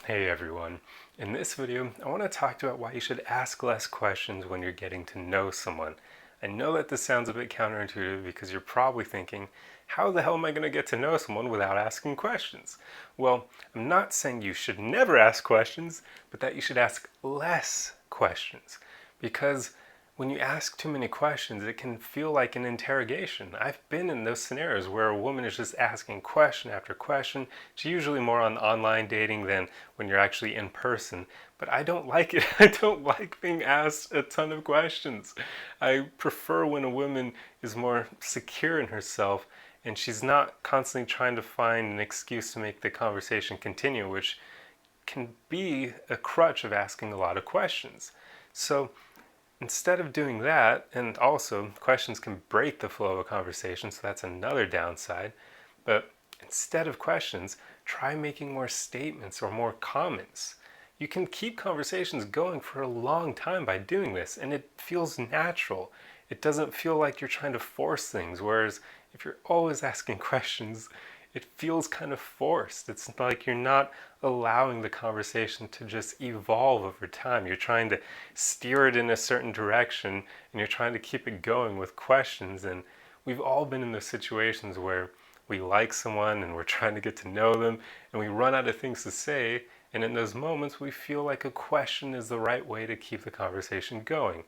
Hey everyone. In this video, I want to talk about why you should ask less questions when you're getting to know someone. I know that this sounds a bit counterintuitive because you're probably thinking, how the hell am I going to get to know someone without asking questions? Well, I'm not saying you should never ask questions, but that you should ask less questions. Because when you ask too many questions, it can feel like an interrogation. I've been in those scenarios where a woman is just asking question after question. It's usually more on online dating than when you're actually in person. But I don't like it. I don't like being asked a ton of questions. I prefer when a woman is more secure in herself and she's not constantly trying to find an excuse to make the conversation continue, which can be a crutch of asking a lot of questions. So instead of doing that, and also questions can break the flow of a conversation, so that's another downside. But instead of questions, try making more statements or more comments. You can keep conversations going for a long time by doing this, and it feels natural. It doesn't feel like you're trying to force things, whereas if you're always asking questions, it feels kind of forced. It's like you're not allowing the conversation to just evolve over time. You're trying to steer it in a certain direction and you're trying to keep it going with questions. And we've all been in those situations where we like someone and we're trying to get to know them and we run out of things to say. And in those moments, we feel like a question is the right way to keep the conversation going.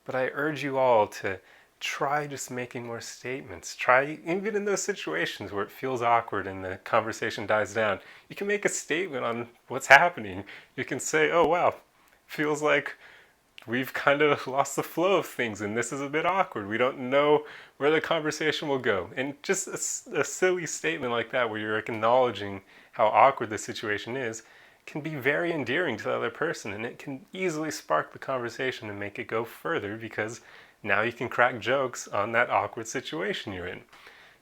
But I urge you all to try just making more statements. Try, even in those situations where it feels awkward and the conversation dies down, you can make a statement on what's happening. You can say, oh wow, feels like we've kind of lost the flow of things and this is a bit awkward. We don't know where the conversation will go. And just a silly statement like that where you're acknowledging how awkward the situation is can be very endearing to the other person, and it can easily spark the conversation and make it go further because now you can crack jokes on that awkward situation you're in.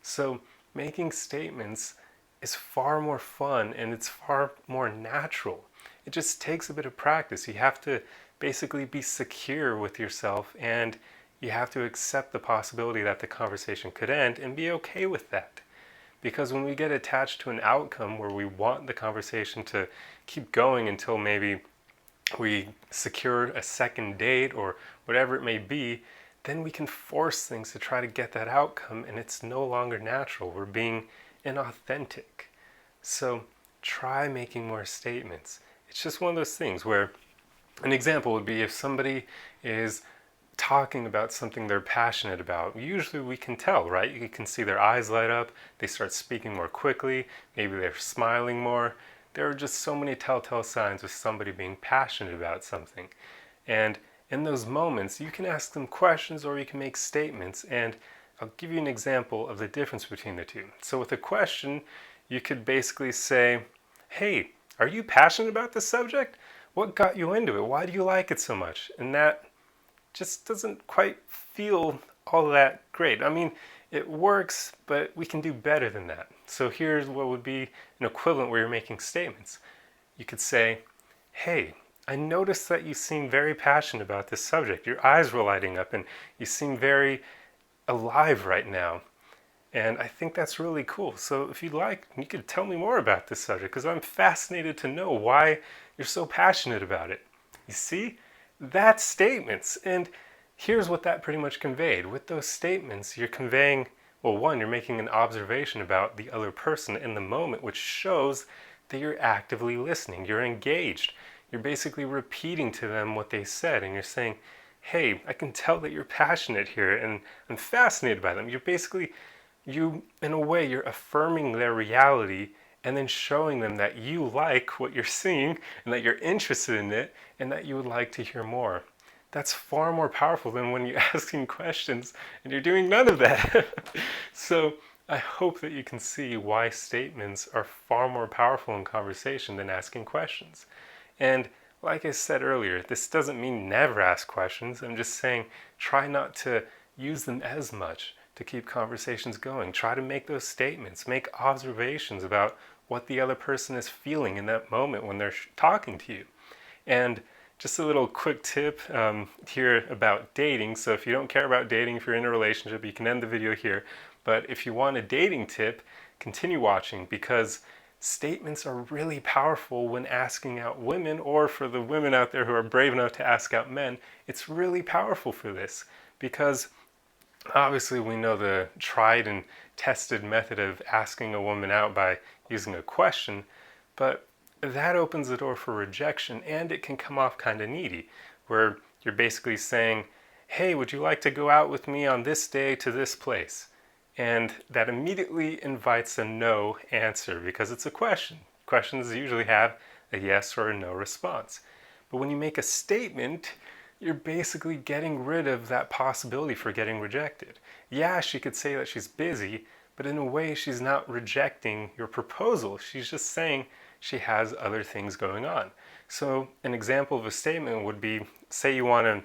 So making statements is far more fun and it's far more natural. It just takes a bit of practice. You have to basically be secure with yourself and you have to accept the possibility that the conversation could end and be okay with that. Because when we get attached to an outcome where we want the conversation to keep going until maybe we secure a second date or whatever it may be, then we can force things to try to get that outcome and it's no longer natural. We're being inauthentic. So try making more statements. It's just one of those things where an example would be if somebody is talking about something they're passionate about, usually we can tell, right? You can see their eyes light up, they start speaking more quickly, maybe they're smiling more. There are just so many telltale signs of somebody being passionate about something. And in those moments, you can ask them questions or you can make statements. And I'll give you an example of the difference between the two. So with a question, you could basically say, hey, are you passionate about this subject? What got you into it? Why do you like it so much? And that just doesn't quite feel all that great. I mean, it works, but we can do better than that. So here's what would be an equivalent where you're making statements. You could say, hey, I noticed that you seem very passionate about this subject. Your eyes were lighting up and you seem very alive right now. And I think that's really cool. So if you'd like, you could tell me more about this subject because I'm fascinated to know why you're so passionate about it. You see? That's statements. And here's what that pretty much conveyed. With those statements, you're conveying, well, one, you're making an observation about the other person in the moment, which shows that you're actively listening. You're engaged. You're basically repeating to them what they said, and you're saying, hey, I can tell that you're passionate here, and I'm fascinated by them. You're basically, in a way, you're affirming their reality and then showing them that you like what you're seeing and that you're interested in it and that you would like to hear more. That's far more powerful than when you're asking questions and you're doing none of that. So I hope that you can see why statements are far more powerful in conversation than asking questions. And like I said earlier, this doesn't mean never ask questions. I'm just saying try not to use them as much to keep conversations going. Try to make those statements, make observations about what the other person is feeling in that moment when they're talking to you. And just a little quick tip here about dating. So if you don't care about dating, if you're in a relationship, you can end the video here. But if you want a dating tip, continue watching because statements are really powerful when asking out women, or for the women out there who are brave enough to ask out men, it's really powerful for this because obviously we know the tried and tested method of asking a woman out by using a question, but that opens the door for rejection, and it can come off kind of needy, where you're basically saying, hey, would you like to go out with me on this day to this place? And that immediately invites a no answer because it's a question. Questions usually have a yes or a no response. But when you make a statement, you're basically getting rid of that possibility for getting rejected. Yeah, she could say that she's busy, but in a way she's not rejecting your proposal. She's just saying she has other things going on. So an example of a statement would be, say you want to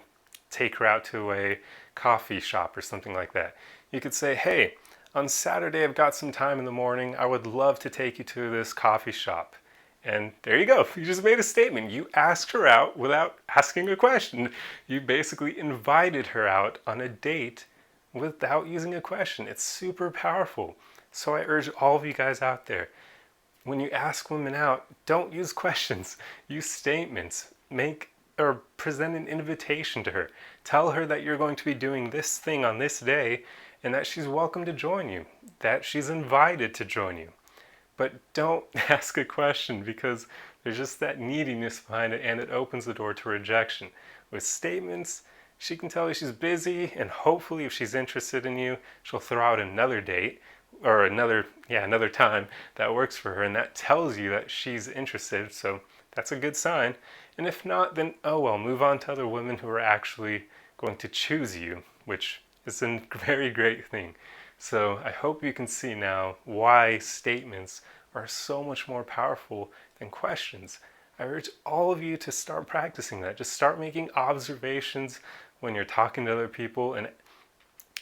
take her out to a coffee shop or something like that. You could say, hey, on Saturday I've got some time in the morning. I would love to take you to this coffee shop. And there you go. You just made a statement. You asked her out without asking a question. You basically invited her out on a date without using a question. It's super powerful. So I urge all of you guys out there, when you ask women out, don't use questions. Use statements. Make or present an invitation to her. Tell her that you're going to be doing this thing on this day and that she's welcome to join you, that she's invited to join you. But don't ask a question because there's just that neediness behind it, and it opens the door to rejection. With statements, she can tell you she's busy, and hopefully if she's interested in you, she'll throw out another date or another time that works for her, and that tells you that she's interested, so that's a good sign. And if not, then oh well, move on to other women who are actually going to choose you, which is a very great thing. So I hope you can see now why statements are so much more powerful than questions. I urge all of you to start practicing that. Just start making observations when you're talking to other people, and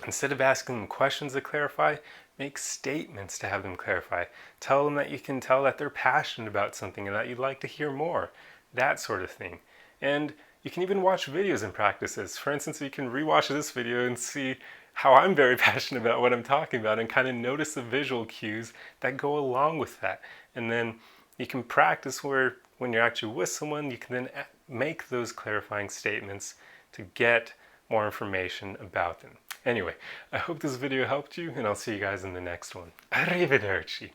instead of asking them questions to clarify, make statements to have them clarify. Tell them that you can tell that they're passionate about something and that you'd like to hear more. That sort of thing. And you can even watch videos and practice this. For instance, you can rewatch this video and see how I'm very passionate about what I'm talking about and kind of notice the visual cues that go along with that. And then you can practice where when you're actually with someone, you can then make those clarifying statements to get more information about them. Anyway, I hope this video helped you, and I'll see you guys in the next one. Arrivederci!